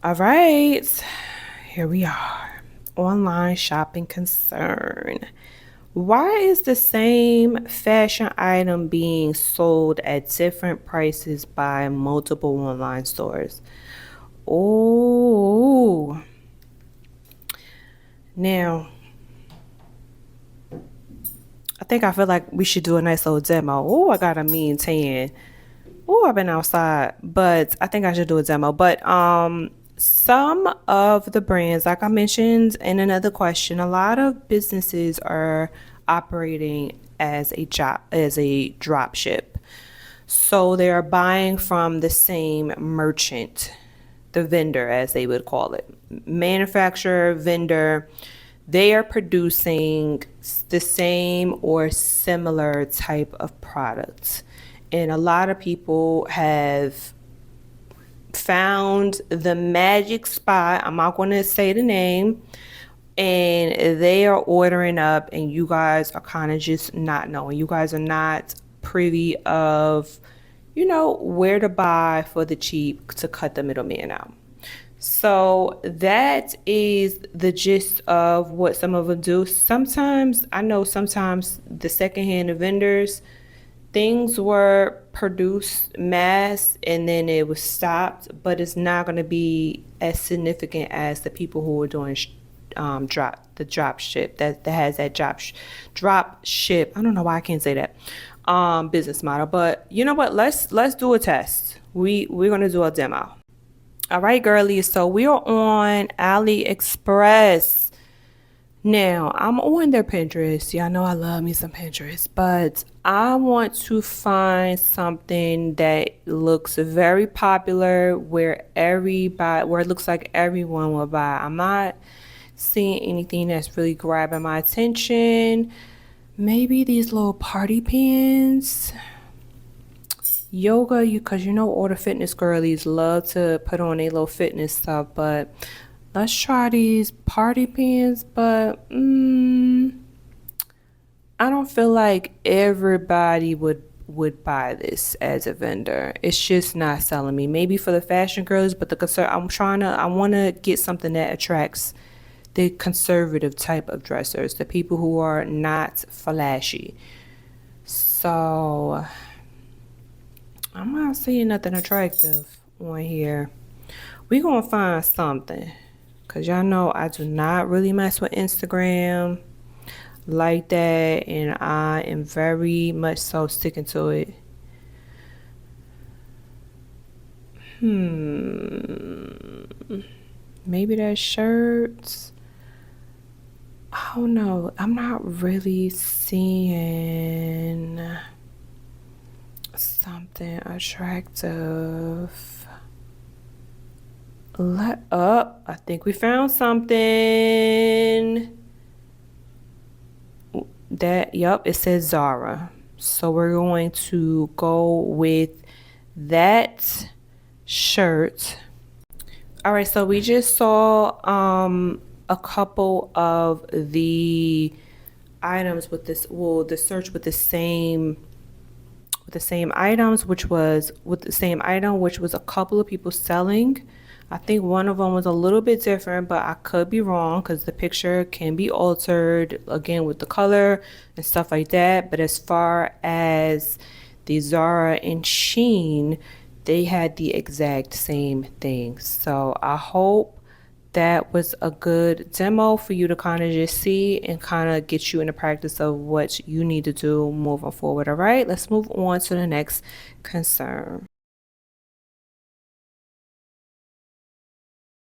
All right, here we are. Online shopping concern. Why is the same fashion item being sold at different prices by multiple online stores? Oh, now I feel like we should do a nice little demo. Oh, I got a mean tan. Oh, I've been outside, but I think I should do a demo. But some of the brands, like I mentioned in another question, a lot of businesses are operating as a drop ship. So they are buying from the same merchant, the vendor as they would call it. Manufacturer, vendor, they are producing the same or similar type of products. And a lot of people have found the magic spot. I'm not going to say the name. And they are ordering up, and you guys are kind of just not knowing. You guys are not privy of, where to buy for the cheap to cut the middleman out. So that is the gist of what some of them do. Sometimes, I know sometimes the secondhand vendors, things were produced mass and then it was stopped, but it's not going to be as significant as the people who are doing drop ship that has that drop ship. I don't know why I can't say that business model, but you know what? Let's do a test. We're gonna do a demo. All right, girlies. So we are on AliExpress. Now, I'm on their Pinterest. Y'all know I love me some Pinterest, but I want to find something that looks very popular where it looks like everyone will buy. I'm not seeing anything that's really grabbing my attention. Maybe these little party pins. Yoga, because all the fitness girlies love to put on their little fitness stuff, but let's try these party pins. But I don't feel like everybody would buy this as a vendor. It's just not selling me. Maybe for the fashion girls, but I want to get something that attracts the conservative type of dressers, the people who are not flashy. So I'm not seeing nothing attractive on here. We're going to find something, because y'all know I do not really mess with Instagram like that, and I am very much so sticking to it. Maybe that's shirts. Oh no, I'm not really seeing something attractive. I think we found something. It says Zara. So we're going to go with that shirt. All right, so we just saw a couple of the items with this, the search with the same items, which was a couple of people selling. I think one of them was a little bit different, but I could be wrong because the picture can be altered again with the color and stuff like that. But as far as the Zara and Shein, they had the exact same thing. So I hope that was a good demo for you to kind of just see and kind of get you in the practice of what you need to do moving forward. All right, let's move on to the next concern.